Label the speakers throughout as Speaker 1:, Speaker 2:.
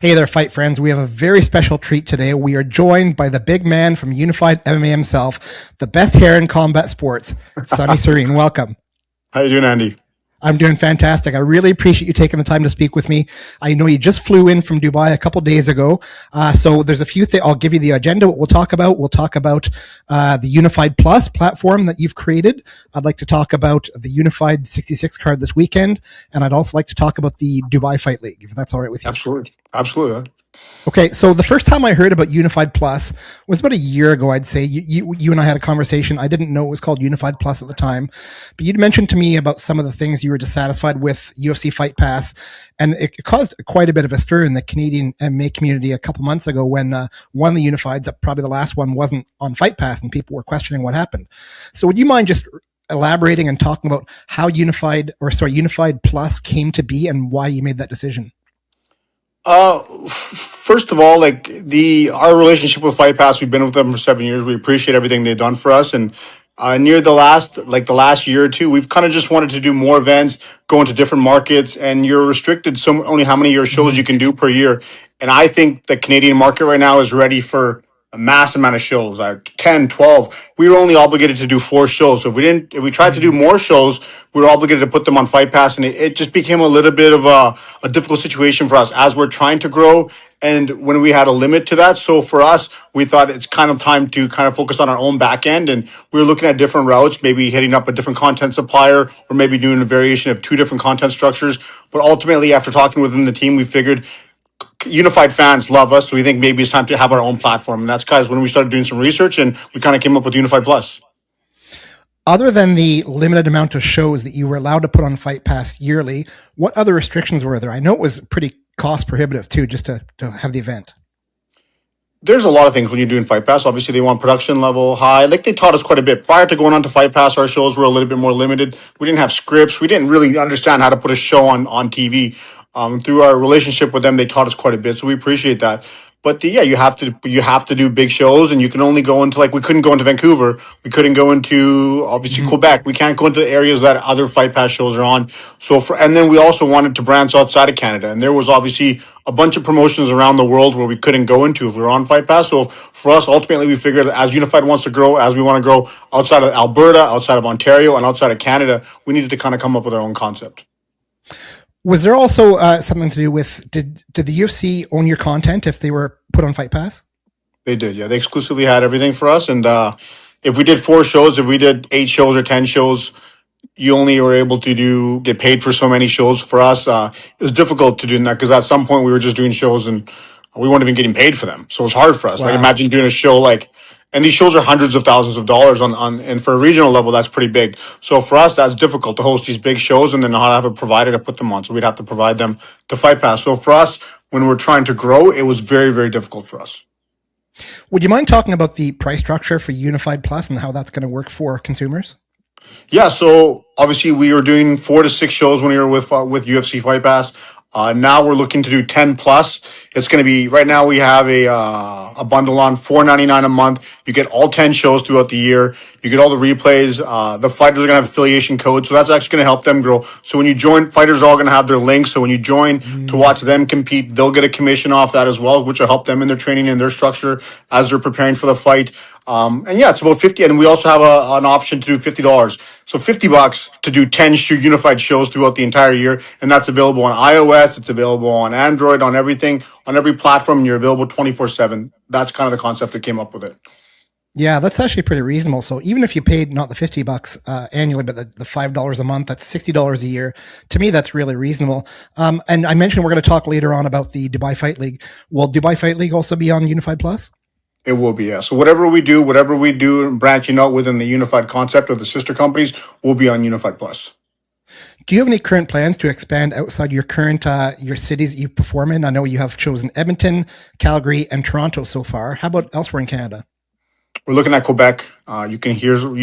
Speaker 1: Hey there, fight friends. We have a very special treat today. We are joined by the big man from Unified MMA himself, the best hair in combat sports, Sunny Sareen. Welcome.
Speaker 2: How you doing, Andy?
Speaker 1: I'm doing fantastic. I really appreciate you taking the time to speak with me. I know you just flew in from Dubai a couple days ago. So there's a few things. I'll give you the agenda, what we'll talk about. We'll talk about the Unified Plus platform that you've created. I'd like to talk about the Unified 66 card this weekend. And I'd also like to talk about the Dubai Fight League, if that's all right with you.
Speaker 2: Absolutely. Absolutely.
Speaker 1: Okay, so the first time I heard about Unified Plus was about a year ago, I'd say. You and I had a conversation. I didn't know it was called Unified Plus at the time, but you'd mentioned to me about some of the things you were dissatisfied with UFC Fight Pass, and it caused quite a bit of a stir in the Canadian MMA community a couple months ago when one of the Unifieds, probably the last one, wasn't on Fight Pass, and people were questioning what happened. So would you mind just elaborating and talking about how Unified Plus came to be and why you made that decision?
Speaker 2: First of all, our relationship with Fight Pass, we've been with them for 7 years. We appreciate everything they've done for us, and near the last year or two, we've kind of just wanted to do more events, go into different markets, and you're restricted only how many your shows you can do per year. And I think the Canadian market right now is ready for a mass amount of shows, 10, 12. We were only obligated to do 4 shows. So if we tried to do more shows, we were obligated to put them on Fight Pass. And it just became a little bit of a difficult situation for us as we're trying to grow. And when we had a limit to that. So for us, we thought it's kind of time to kind of focus on our own back end. And we were looking at different routes, maybe hitting up a different content supplier or maybe doing a variation of 2 different content structures. But ultimately, after talking within the team, we figured Unified fans love us, so we think maybe it's time to have our own platform. And that's guys when we started doing some research and we kind of came up with Unified Plus.
Speaker 1: Other than the limited amount of shows that you were allowed to put on Fight Pass yearly, what other restrictions were there? I know it was pretty cost prohibitive too, just to have the event.
Speaker 2: There's a lot of things when you're doing Fight Pass. Obviously, they want production level high. Like they taught us quite a bit. Prior to going on to Fight Pass, our shows were a little bit more limited. We didn't have scripts. We didn't really understand how to put a show on TV. Through our relationship with them, they taught us quite a bit, so we appreciate that. But you have to do big shows, and you can only go into we couldn't go into Vancouver, we couldn't go into obviously Quebec, we can't go into areas that other Fight Pass shows are on. And then we also wanted to branch outside of Canada, and there was obviously a bunch of promotions around the world where we couldn't go into if we were on Fight Pass. So for us, ultimately, we figured as Unified wants to grow, as we want to grow outside of Alberta, outside of Ontario, and outside of Canada, we needed to kind of come up with our own concept.
Speaker 1: Was there also something to do with, did the UFC own your content if they were put on Fight Pass?
Speaker 2: They did, yeah. They exclusively had everything for us. And if we did 4 shows, if we did 8 shows or 10 shows, you only were able to get paid for so many shows. For us, it was difficult to do that because at some point we were just doing shows and we weren't even getting paid for them. So it was hard for us. Wow. Like imagine doing a show and these shows are hundreds of thousands of dollars and for a regional level, that's pretty big. So for us, that's difficult to host these big shows and then not have a provider to put them on. So we'd have to provide them to Fight Pass. So for us, when we're trying to grow, it was very, very difficult for us.
Speaker 1: Would you mind talking about the price structure for Unified Plus and how that's going to work for consumers?
Speaker 2: Yeah, so obviously we were doing 4 to 6 shows when we were with UFC Fight Pass. Now we're looking to do 10 plus. It's going to be right now we have a bundle on $4.99 a month. You get all 10 shows throughout the year. You get all the replays. The fighters are going to have affiliation codes, so that's actually going to help them grow. So when you join, fighters are all going to have their links. So when you join to watch them compete, they'll get a commission off that as well, which will help them in their training and their structure as they're preparing for the fight. And yeah, it's about 50, and we also have an option to do $50. So $50 to do 10 unified shows throughout the entire year, and that's available on iOS. It's available on Android, on everything, on every platform. And you're available 24/7. That's kind of the concept that came up with it.
Speaker 1: Yeah, that's actually pretty reasonable. So even if you paid not the $50 annually, but the $5 a month, that's $60 a year. To me, that's really reasonable. And I mentioned we're going to talk later on about the Dubai Fight League. Will Dubai Fight League also be on Unified Plus?
Speaker 2: It will be, yeah. So whatever we do, branching out within the Unified concept of the sister companies, will be on Unified Plus.
Speaker 1: Do you have any current plans to expand outside your current your cities that you perform in? I know you have chosen Edmonton, Calgary, and Toronto so far. How about elsewhere in Canada?
Speaker 2: We're looking at Quebec. You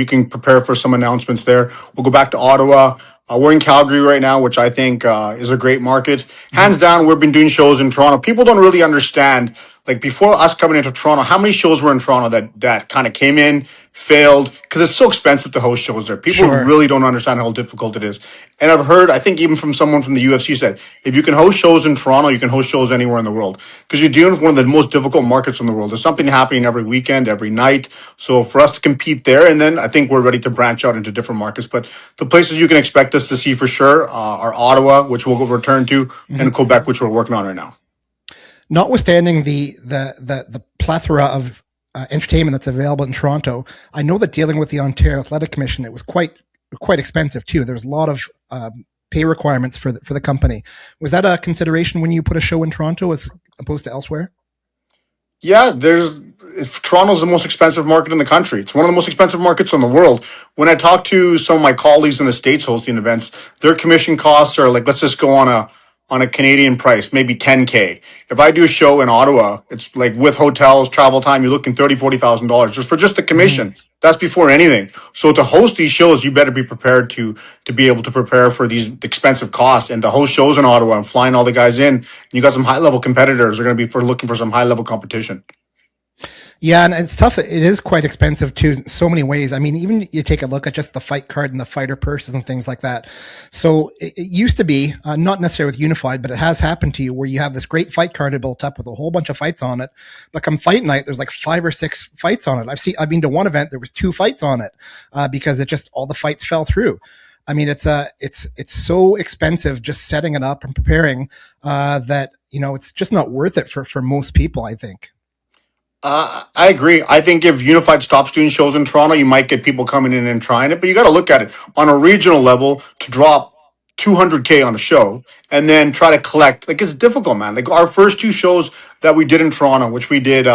Speaker 2: can prepare for some announcements there. We'll go back to Ottawa. We're in Calgary right now, which I think is a great market. Hands down, we've been doing shows in Toronto. People don't really understand, like before us coming into Toronto, how many shows were in Toronto that kind of came in, failed, because it's so expensive to host shows there. People
Speaker 1: Sure.
Speaker 2: really don't understand how difficult it is. And I've heard, I think even from someone from the UFC said, if you can host shows in Toronto, you can host shows anywhere in the world because you're dealing with one of the most difficult markets in the world. There's something happening every weekend, every night. So for us to compete there, and then I think we're ready to branch out into different markets. But the places you can expect us to see for sure are Ottawa, which we'll return to, and
Speaker 1: Mhm.
Speaker 2: Quebec, which we're working on right now.
Speaker 1: Notwithstanding the plethora of entertainment that's available in Toronto, I know that dealing with the Ontario Athletic Commission, it was quite expensive too. There's a lot of pay requirements for the company. Was that a consideration when you put a show in Toronto as opposed to elsewhere?
Speaker 2: Yeah, Toronto's the most expensive market in the country. It's one of the most expensive markets in the world. When I talk to some of my colleagues in the States hosting events, their commission costs are like, let's just go on a Canadian price, maybe 10K. If I do a show in Ottawa, it's like with hotels, travel time, you're looking $30,000, $40,000 just for just the
Speaker 1: Mm-hmm.
Speaker 2: commission. That's before anything. So to host these shows, you better be prepared to be able to prepare for these expensive costs and to host shows in Ottawa and flying all the guys in. And you got some high level competitors are going to be for looking for some high level competition.
Speaker 1: Yeah, and it's tough. It is quite expensive too, in so many ways. I mean, even you take a look at just the fight card and the fighter purses and things like that. So it used to be not necessarily with Unified, but it has happened to you where you have this great fight card built up with a whole bunch of fights on it. But come fight night, there's like 5 or 6 fights on it. I've been to one event, there was 2 fights on it because it just all the fights fell through. I mean, it's so expensive just setting it up and preparing that it's just not worth it for most people, I think.
Speaker 2: I agree. I think if Unified stops doing shows in Toronto, you might get people coming in and trying it. But you got to look at it on a regional level to drop 200K on a show and then try to collect. Like it's difficult, man. Like our first 2 shows that we did in Toronto, which we did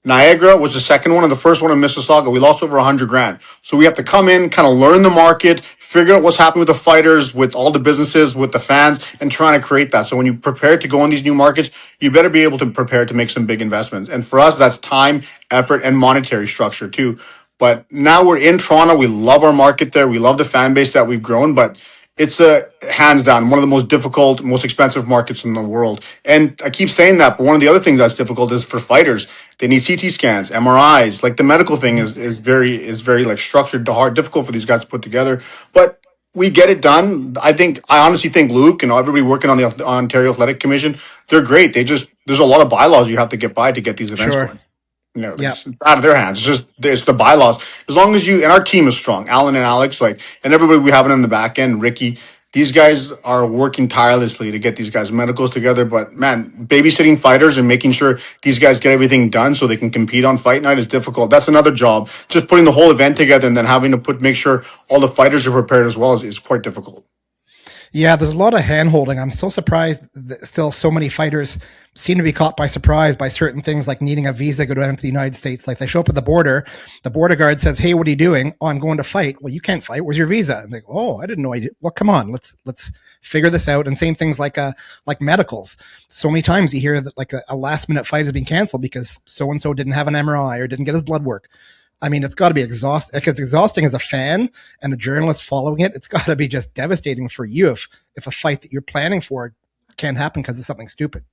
Speaker 2: Niagara was the second one, and the first one in Mississauga. We lost over 100 grand. So we have to come in, kind of learn the market, figure out what's happening with the fighters, with all the businesses, with the fans, and trying to create that. So when you prepare to go in these new markets, you better be able to prepare to make some big investments. And for us, that's time, effort, and monetary structure too. But now we're in Toronto. We love our market there. We love the fan base that we've grown, but it's a hands down one of the most difficult, most expensive markets in the world. And I keep saying that, but one of the other things that's difficult is for fighters. They need CT scans, MRIs. Like the medical thing
Speaker 1: Mhm.
Speaker 2: is very like structured, hard, difficult for these guys to put together. But we get it done. I honestly think Luke and everybody working on the Ontario Athletic Commission, they're great. There's a lot of bylaws you have to get by to get these events
Speaker 1: Sure.
Speaker 2: going. Like
Speaker 1: Yeah.
Speaker 2: it's out of their hands. It's the bylaws. As long as you and our team is strong, Alan and Alex, like and everybody we have it in the back end, Ricky. These guys are working tirelessly to get these guys medicals together. But man, babysitting fighters and making sure these guys get everything done so they can compete on fight night is difficult. That's another job. Just putting the whole event together and then having to make sure all the fighters are prepared as well is quite difficult.
Speaker 1: Yeah, there's a lot of hand holding. I'm so surprised that still so many fighters seem to be caught by surprise by certain things like needing a visa to go down to the United States. Like they show up at the border guard says, "Hey, what are you doing?" "Oh, I'm going to fight." "Well, you can't fight. Where's your visa?" And they go, "Oh, I didn't know I did." Well, come on, let's figure this out. And same things like medicals. So many times you hear that like a last minute fight has been canceled because so and so didn't have an MRI or didn't get his blood work. I mean, it's got to be exhausting. It's exhausting as a fan and a journalist following it. It's got to be just devastating for you if a fight that you're planning for can't happen because of something stupid.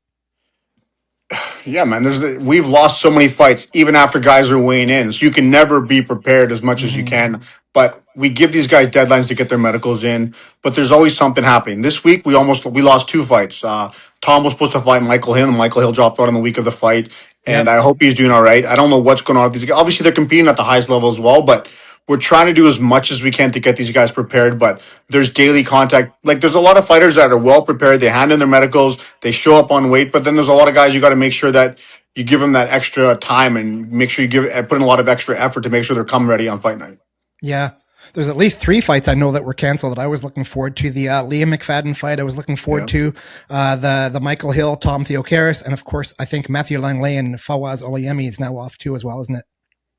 Speaker 2: Yeah, man. We've lost so many fights even after guys are weighing in. So you can never be prepared as much as you
Speaker 1: Mm-hmm.
Speaker 2: can. But we give these guys deadlines to get their medicals in. But there's always something happening. This week we lost 2 fights. Tom was supposed to fight Michael Hill, and Michael Hill dropped out on the week of the fight. And
Speaker 1: Yep.
Speaker 2: I hope he's doing all right. I don't know what's going on with these guys. Obviously, they're competing at the highest level as well, but we're trying to do as much as we can to get these guys prepared. But there's daily contact. Like there's a lot of fighters that are well prepared. They hand in their medicals. They show up on weight. But then there's a lot of guys you got to make sure that you give them that extra time and make sure you put in a lot of extra effort to make sure they're come ready on fight night.
Speaker 1: Yeah. There's at least 3 fights I know that were canceled that I was looking forward to. The Liam McFadden fight I was looking forward
Speaker 2: Yeah.
Speaker 1: to. The Michael Hill, Tom Theocaris, and of course I think Matthew Langley and Fawaz Oyemi is now off too as well, isn't it?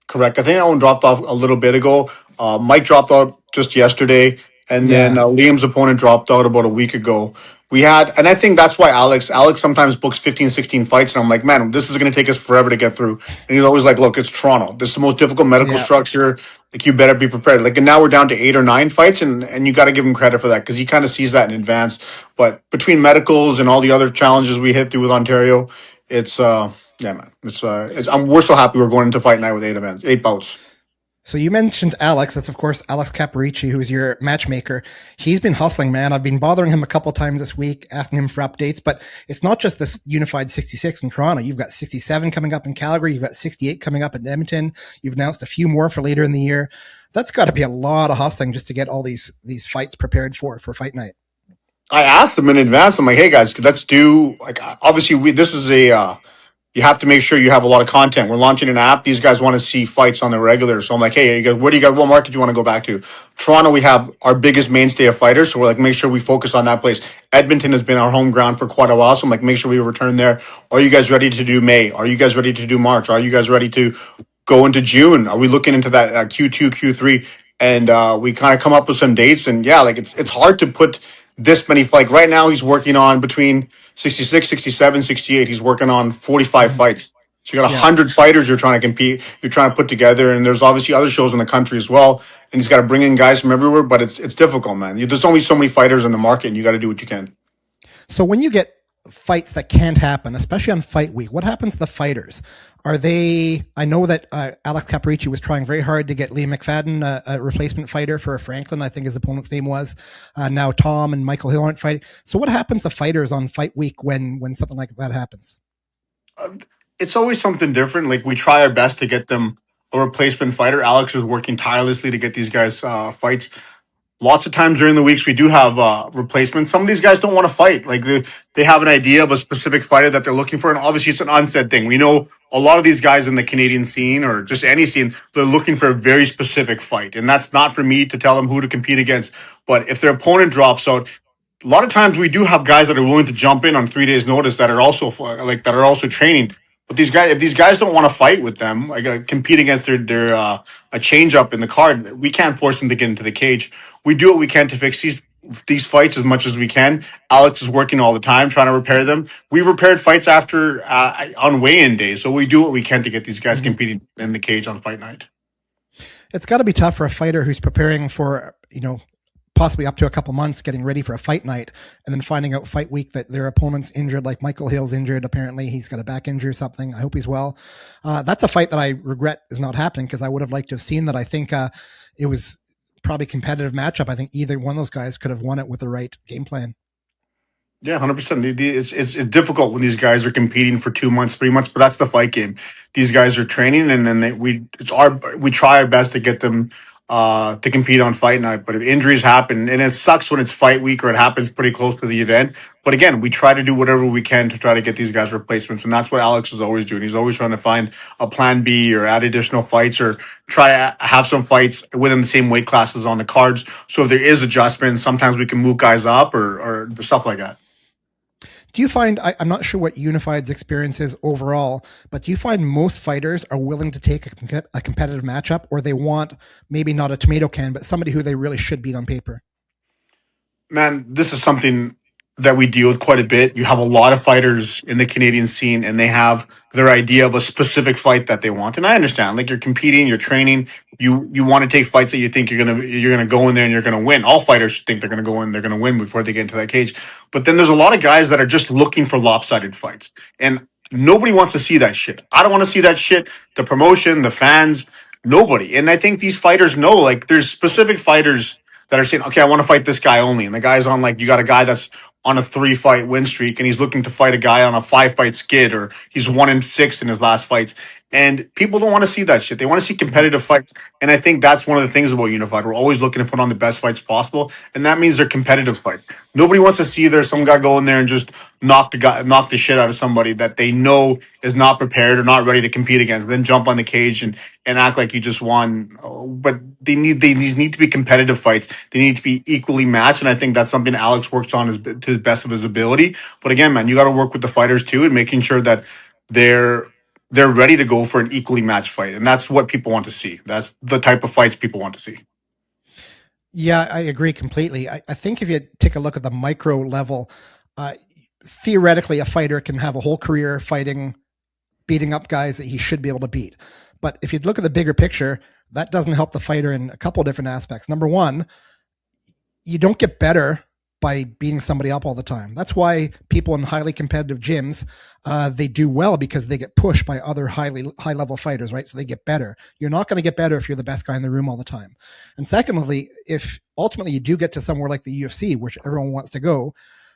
Speaker 2: Correct. I think that one dropped off a little bit ago. Mike dropped out just yesterday, and then
Speaker 1: Yeah.
Speaker 2: Liam's opponent dropped out about a week ago. And I think that's why Alex sometimes books 15, 16 fights, and I'm like, man, this is going to take us forever to get through. And he's always like, look, it's Toronto. This is the most difficult medical
Speaker 1: Yeah.
Speaker 2: structure. Like you better be prepared. Like and now we're down to 8 or 9 fights, and you got to give him credit for that because he kind of sees that in advance. But between medicals and all the other challenges we hit through with Ontario, it's yeah, man. We're so happy we're going into fight night with 8 events, 8 bouts.
Speaker 1: So you mentioned Alex. That's of course Alex Caparici, who is your matchmaker. He's been hustling, man. I've been bothering him a couple times this week, asking him for updates. But it's not just this unified 66 in Toronto. You've got 67 coming up in Calgary. You've got 68 coming up in Edmonton. You've announced a few more for later in the year. That's got to be a lot of hustling just to get all these fights prepared for fight night.
Speaker 2: I asked them in advance. I'm like, hey guys, let's do like obviously we this is a you have to make sure you have a lot of content. We're launching an app. These guys want to see fights on the regular. So I'm like, hey, you guys, where do you guys, what market do you want to go back to? Toronto, we have our biggest mainstay of fighters. So we're like, make sure we focus on that place. Edmonton has been our home ground for quite a while. So I'm like, make sure we return there. Are you guys ready to do May? Are you guys ready to do March? Are you guys ready to go into June? Are we looking into that Q2, Q3? And we kind of come up with some dates. And yeah, like it's hard to put this many, like right now he's working on between 66, 67, 68. He's working on 45
Speaker 1: Mm-hmm.
Speaker 2: fights. So you got
Speaker 1: Yeah.
Speaker 2: 100 fighters you're trying to compete, you're trying to put together, and there's obviously other shows in the country as well. And he's got to bring in guys from everywhere, but it's difficult, man. There's only so many fighters in the market, and you got to do what you can.
Speaker 1: So when you get fights that can't happen, especially on fight week, what happens to the fighters? Are they? I know that Alex Caparici was trying very hard to get Liam McFadden, a replacement fighter for Franklin. I think his opponent's name was. Now Tom and Michael Hill aren't fighting. So what happens to fighters on fight week when something like that happens?
Speaker 2: It's always something different. Like we try our best to get them a replacement fighter. Alex is working tirelessly to get these guys fights. Lots of times during the weeks we do have replacements. Some of these guys don't want to fight. Like they have an idea of a specific fighter that they're looking for, and obviously it's an unsaid thing. We know a lot of these guys in the Canadian scene or just any scene, they're looking for a very specific fight, and that's not for me to tell them who to compete against. But if their opponent drops out, a lot of times we do have guys that are willing to jump in on 3 days' notice that are also that are also training. But these guys, if these guys don't want to fight with them, like compete against their a change up in the card, we can't force them to get into the cage. We do what we can to fix these fights as much as we can. Alex is working all the time trying to repair them. We've repaired fights after on weigh-in day, so we do what we can to get these guys
Speaker 1: Mm-hmm.
Speaker 2: competing in the cage on fight night.
Speaker 1: It's got to be tough for a fighter who's preparing for possibly up to a couple months getting ready for a fight night and then finding out fight week that their opponent's injured, like Michael Hill's injured. Apparently he's got a back injury or something. I hope he's well. That's a fight that I regret is not happening because I would have liked to have seen that. I think it was probably a competitive matchup. I think either one of those guys could have won it with the right game plan.
Speaker 2: Yeah, 100%. It's difficult when these guys are competing for 2 months, 3 months, but that's the fight game. These guys are training, and then we try our best to get them to compete on fight night. But if injuries happen, and it sucks when it's fight week or it happens pretty close to the event. But again, we try to do whatever we can to try to get these guys replacements, and that's what Alex is always doing. He's always trying to find a plan B or add additional fights or try to have some fights within the same weight classes on the cards. So if there is adjustments, sometimes we can move guys up or stuff like that.
Speaker 1: Do you find, I'm not sure what Unified's experience is overall, but do you find most fighters are willing to take a competitive matchup, or they want maybe not a tomato can, but somebody who they really should beat on paper?
Speaker 2: Man, this is something that we deal with quite a bit. You have a lot of fighters in the Canadian scene, and they have their idea of a specific fight that they want. And I understand, like you're competing, you're training, you want to take fights that you think you're gonna go in there and you're gonna win. All fighters think they're gonna go in, they're gonna win before they get into that cage. But then there's a lot of guys that are just looking for lopsided fights, and nobody wants to see that shit. I don't want to see that shit. The promotion, the fans, nobody. And I think these fighters know, like, there's specific fighters that are saying, okay, I want to fight this guy only. And the guy's on, like, you got a guy that's on a 3 fight win streak and he's looking to fight a guy on a 5 fight skid, or he's 1-6 in his last fights. And people don't want to see that shit. They want to see competitive fights. And I think that's one of the things about Unified. We're always looking to put on the best fights possible. And that means they're competitive fights. Nobody wants to see there's some guy go in there and just knock the shit out of somebody that they know is not prepared or not ready to compete against, then jump on the cage and act like you just won. Oh, but these need to be competitive fights. They need to be equally matched, and I think that's something Alex works on to the best of his ability. But again, man, you got to work with the fighters too, and making sure that they're they're ready to go for an equally matched fight, and that's what people want to see. That's the type of fights people want to see.
Speaker 1: Yeah, I agree completely. I think if you take a look at the micro level, uh, theoretically, a fighter can have a whole career fighting, beating up guys that he should be able to beat. But if you look at the bigger picture, that doesn't help the fighter in a couple of different aspects. Number one, you don't get better by beating somebody up all the time. That's why people in highly competitive gyms, they do well because they get pushed by other high level fighters, right? So they get better. You're not going to get better if you're the best guy in the room all the time. And secondly, if ultimately you do get to somewhere like the UFC, which everyone wants to go,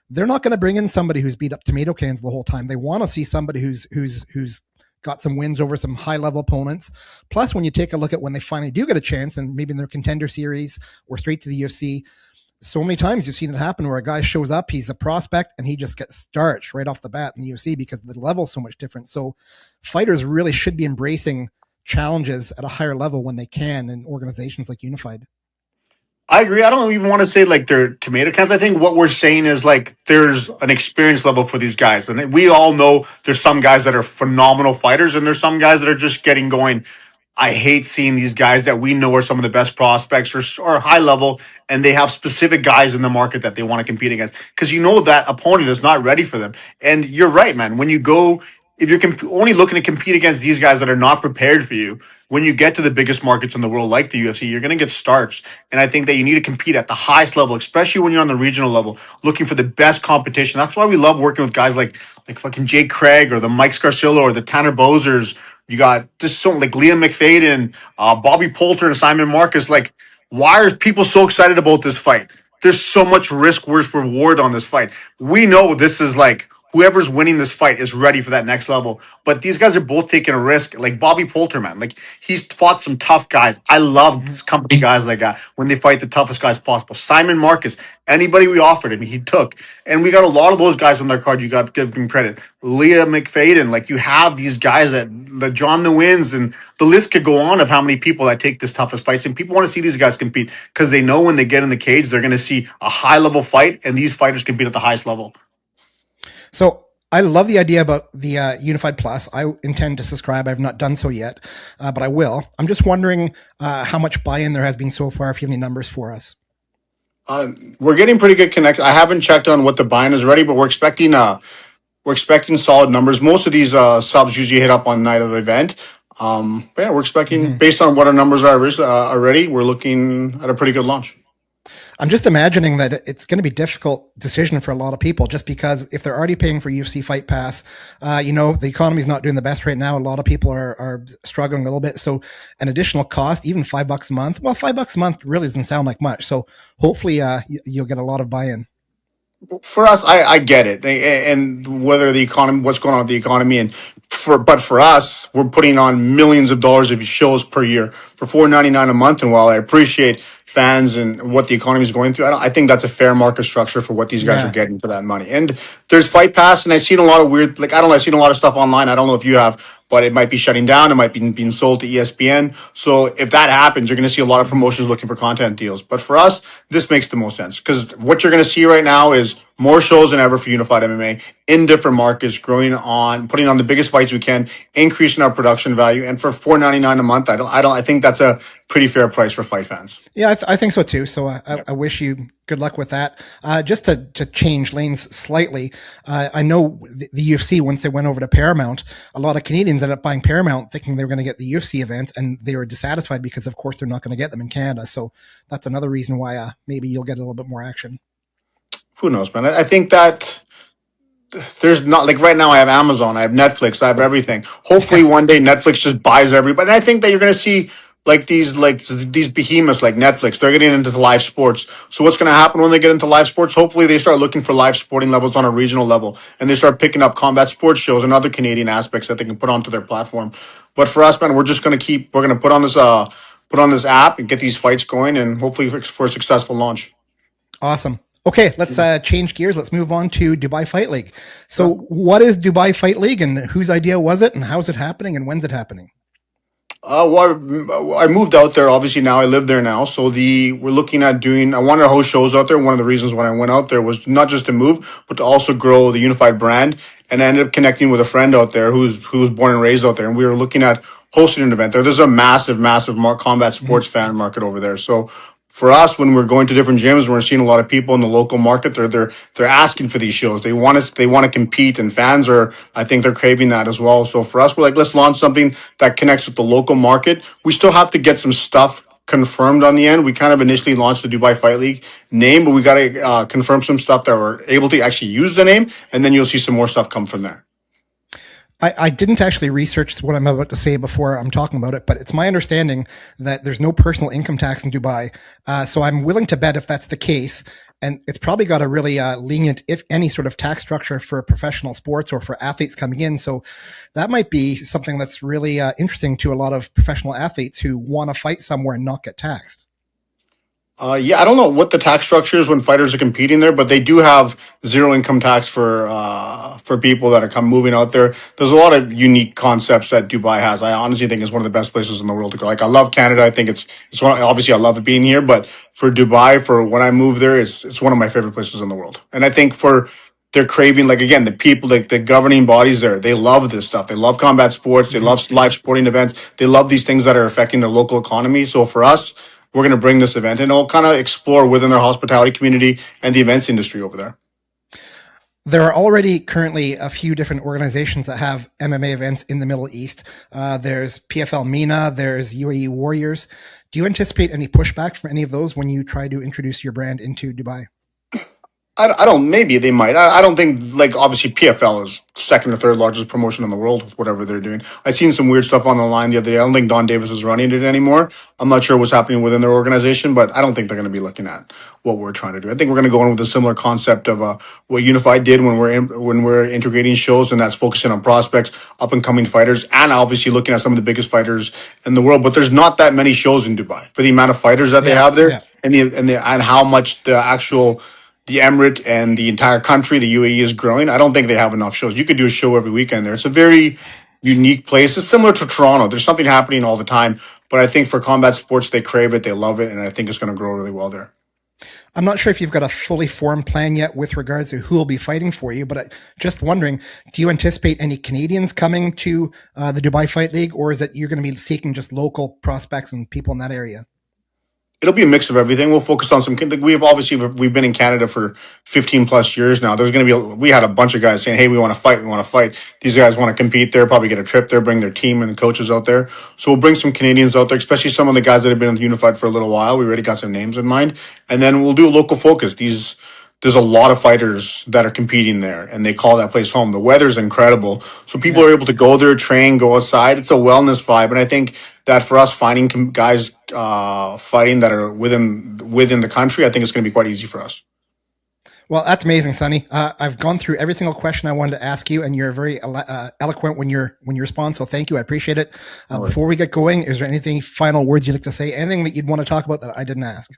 Speaker 1: they're not going to bring in somebody who's beat up tomato cans the whole time. They want to see somebody who's got some wins over some high level opponents. Plus, when you take a look at when they finally do get a chance, and maybe in their contender series or straight to the UFC, so many times you've seen it happen where a guy shows up, he's a prospect, and he just gets starched right off the bat in the UFC because the level's so much different. So fighters really should be embracing challenges at a higher level when they can in organizations like Unified.
Speaker 2: I agree. I don't even want to say like they're tomato cans. I think what we're saying is like there's an experience level for these guys. And we all know there's some guys that are phenomenal fighters and there's some guys that are just getting going. I hate seeing these guys that we know are some of the best prospects or high level, and they have specific guys in the market that they want to compete against because you know that opponent is not ready for them. And you're right, man. When you go, if you're only looking to compete against these guys that are not prepared for you, when you get to the biggest markets in the world like the UFC, you're going to get starched. And I think that you need to compete at the highest level, especially when you're on the regional level, looking for the best competition. That's why we love working with guys like fucking Jake Craig or the Mike Scarcillo or the Tanner Bozers. You got just so like Liam McFadden, Bobby Poulter, and Simon Marcus. Like, why are people so excited about this fight? There's so much risk versus reward on this fight. We know this is like whoever's winning this fight is ready for that next level. But these guys are both taking a risk. Like Bobby Poulter, man, like he's fought some tough guys. I love company guys like that when they fight the toughest guys possible. Simon Marcus, anybody we offered him, he took. And we got a lot of those guys on their card. You got to give them credit. Leah McFadden, like you have these guys that the John Nguyen's, and the list could go on of how many people that take this toughest fights. And people want to see these guys compete because they know when they get in the cage, they're going to see a high level fight, and these fighters compete at the highest level.
Speaker 1: So I love the idea about the Unified Plus. I intend to subscribe. I've not done so yet, but I will. I'm just wondering how much buy-in there has been so far, if you have any numbers for us.
Speaker 2: We're getting pretty good connect. I haven't checked on what the buy-in is ready, but we're expecting solid numbers. Most of these subs usually hit up on night of the event. But yeah, we're expecting, based on what our numbers are already, we're looking at a pretty good launch.
Speaker 1: I'm just imagining that it's going to be a difficult decision for a lot of people just because if they're already paying for UFC Fight Pass, the economy's not doing the best right now. A lot of people are struggling a little bit. So an additional cost, even $5 a month, well, $5 a month really doesn't sound like much. So hopefully you'll get a lot of buy-in.
Speaker 2: For us, I get it, and whether the economy, what's going on with the economy, but for us, we're putting on millions of dollars of shows per year for $4.99 a month. And while I appreciate fans and what the economy is going through, I think that's a fair market structure for what these guys are getting for that money. And there's Fight Pass, and I've seen a lot of weird, I've seen a lot of stuff online. I don't know if you have, but it might be shutting down. It might be being sold to ESPN. So if that happens, you're going to see a lot of promotions looking for content deals. But for us, this makes the most sense because what you're going to see right now is more shows than ever for Unified MMA in different markets, putting on the biggest fights we can, increasing our production value. And for $4.99 a month, I think that's a pretty fair price for fight fans.
Speaker 1: Yeah, I think so too. So I wish you good luck with that. Just to change lanes slightly, I know the UFC, once they went over to Paramount, a lot of Canadians ended up buying Paramount thinking they were going to get the UFC event, and they were dissatisfied because, of course, they're not going to get them in Canada. So that's another reason why maybe you'll get a little bit more action.
Speaker 2: Who knows, man? I think that there's not, like right now I have Amazon, I have Netflix, I have everything. Hopefully one day Netflix just buys everybody. And I think that you're going to see these behemoths like Netflix, they're getting into the live sports. So what's going to happen when they get into live sports? Hopefully they start looking for live sporting levels on a regional level, and they start picking up combat sports shows and other Canadian aspects that they can put onto their platform. But for us, man, we're going to put on this app and get these fights going, and hopefully for a successful launch.
Speaker 1: Awesome. Okay, let's change gears. Let's move on to Dubai Fight League. So what is Dubai Fight League, and whose idea was it, and how's it happening, and when's it happening?
Speaker 2: I moved out there. Obviously, now I live there now. So we're looking at doing. I wanted to host shows out there. One of the reasons when I went out there was not just to move, but to also grow the Unified brand. And I ended up connecting with a friend out there who was born and raised out there, and we were looking at hosting an event there. There's a massive combat sports fan market over there. So for us, when we're going to different gyms, we're seeing a lot of people in the local market. They're asking for these shows. They want to compete, and fans are. I think they're craving that as well. So for us, we're like, let's launch something that connects with the local market. We still have to get some stuff confirmed on the end. We kind of initially launched the Dubai Fight League name, but we got to confirm some stuff that we're able to actually use the name, and then you'll see some more stuff come from there.
Speaker 1: I didn't actually research what I'm about to say before I'm talking about it, but it's my understanding that there's no personal income tax in Dubai. So I'm willing to bet if that's the case, and it's probably got a really lenient, if any, sort of tax structure for professional sports or for athletes coming in. So that might be something that's really interesting to a lot of professional athletes who want to fight somewhere and not get taxed.
Speaker 2: Yeah, I don't know what the tax structure is when fighters are competing there, but they do have zero income tax for people that are moving out there. There's a lot of unique concepts that Dubai has. I honestly think it's one of the best places in the world to go. Like, I love Canada. I think it's one. Obviously, I love it being here, but for Dubai, for when I moved there, it's one of my favorite places in the world. And I think for they're craving, like, again, the people, like the governing bodies there, they love this stuff. They love combat sports. They love live sporting events. They love these things that are affecting their local economy. So for us, we're going to bring this event, and it'll kind of explore within their hospitality community and the events industry over there.
Speaker 1: There are already currently a few different organizations that have MMA events in the Middle East. There's PFL MENA, there's UAE Warriors. Do you anticipate any pushback from any of those when you try to introduce your brand into Dubai?
Speaker 2: I don't. Maybe they might. I don't think, like, obviously PFL is second or third largest promotion in the world with whatever they're doing. I seen some weird stuff on the line the other day. I don't think Don Davis is running it anymore. I'm not sure what's happening within their organization, but I don't think they're going to be looking at what we're trying to do. I think we're going to go in with a similar concept of what Unified did when we're integrating shows, and that's focusing on prospects, up and coming fighters, and obviously looking at some of the biggest fighters in the world. But there's not that many shows in Dubai for the amount of fighters that they have there,
Speaker 1: Yeah.
Speaker 2: and how much the Emirate and the entire country, the UAE, is growing. I don't think they have enough shows. You could do a show every weekend there. It's a very unique place. It's similar to Toronto. There's something happening all the time. But I think for combat sports, they crave it, they love it, and I think it's going to grow really well there.
Speaker 1: I'm not sure if you've got a fully formed plan yet with regards to who will be fighting for you, but just wondering, do you anticipate any Canadians coming to the Dubai Fight League, or is it you're going to be seeking just local prospects and people in that area?
Speaker 2: It'll be a mix of everything. We'll focus on some. Like, we've been in Canada for 15 plus years now. There's going to be we had a bunch of guys saying, "Hey, we want to fight. We want to fight." These guys want to compete there. Probably get a trip there, bring their team and the coaches out there. So we'll bring some Canadians out there, especially some of the guys that have been with Unified for a little while. We already got some names in mind, and then we'll do a local focus. There's a lot of fighters that are competing there, and they call that place home. The weather's incredible, so people are able to go there, train, go outside. It's a wellness vibe, and I think that for us, finding guys fighting that are within the country, I think it's going to be quite easy for us.
Speaker 1: Well, that's amazing, Sonny. I've gone through every single question I wanted to ask you, and you're very eloquent when you respond. So thank you. I appreciate it. Before we get going, is there anything final words you'd like to say? Anything that you'd want to talk about that I didn't ask?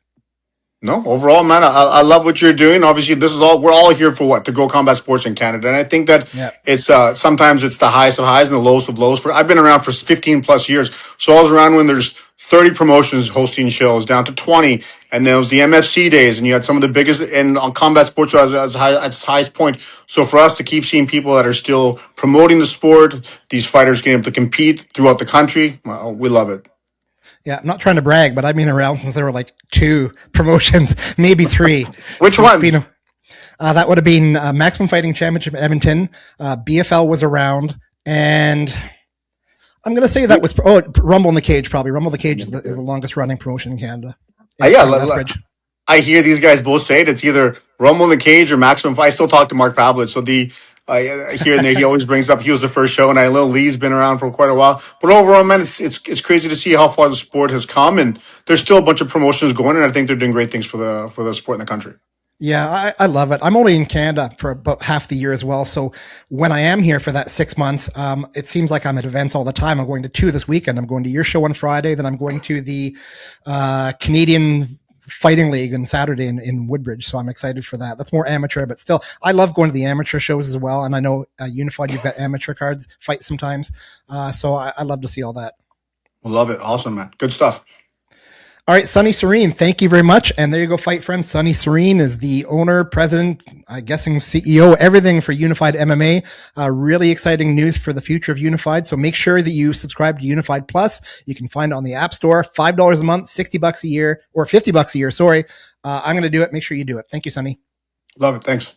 Speaker 2: No, overall, man, I love what you're doing. Obviously, we're all here for what? To grow combat sports in Canada. And I think that it's sometimes it's the highest of highs and the lowest of lows. I've been around for 15 plus years. So I was around when there's 30 promotions hosting shows down to 20. And then it was the MFC days, and you had some of the biggest, and on combat sports at its highest point. So for us to keep seeing people that are still promoting the sport, these fighters getting able to compete throughout the country, well, we love it.
Speaker 1: Yeah, I'm not trying to brag, but I've been around since there were like 2 promotions, maybe 3.
Speaker 2: Which ones?
Speaker 1: That would have been Maximum Fighting Championship Edmonton. BFL was around, and I'm going to say that was Rumble in the Cage. Probably Rumble in the Cage is the longest running promotion in Canada.
Speaker 2: I hear these guys both say it. It's either Rumble in the Cage or Maximum Fight. I still talk to Mark Pavlich, so here and there he always brings up he was the first show, and I know Lee's been around for quite a while. But overall, man, it's crazy to see how far the sport has come, and there's still a bunch of promotions going, and I think they're doing great things for the sport in the country.
Speaker 1: Yeah, I love it. I'm only in Canada for about half the year as well. So when I am here for that 6 months, it seems like I'm at events all the time. I'm going to 2 this weekend. I'm going to your show on Friday. Then I'm going to the Canadian Fighting League on Saturday in Woodbridge. So I'm excited for that. That's more amateur, but still, I love going to the amateur shows as well. And I know Unified, you've got amateur cards, fight sometimes. So I love to see all that.
Speaker 2: Love it. Awesome, man. Good stuff.
Speaker 1: All right, Sunny Sareen, thank you very much. And there you go, fight friends. Sunny Sareen is the owner, president, I'm guessing CEO, everything for Unified MMA. Really exciting news for the future of Unified. So make sure that you subscribe to Unified Plus. You can find it on the App Store, $5 a month, $60 a year, or $50 a year. Sorry. I'm going to do it. Make sure you do it. Thank you, Sunny.
Speaker 2: Love it. Thanks.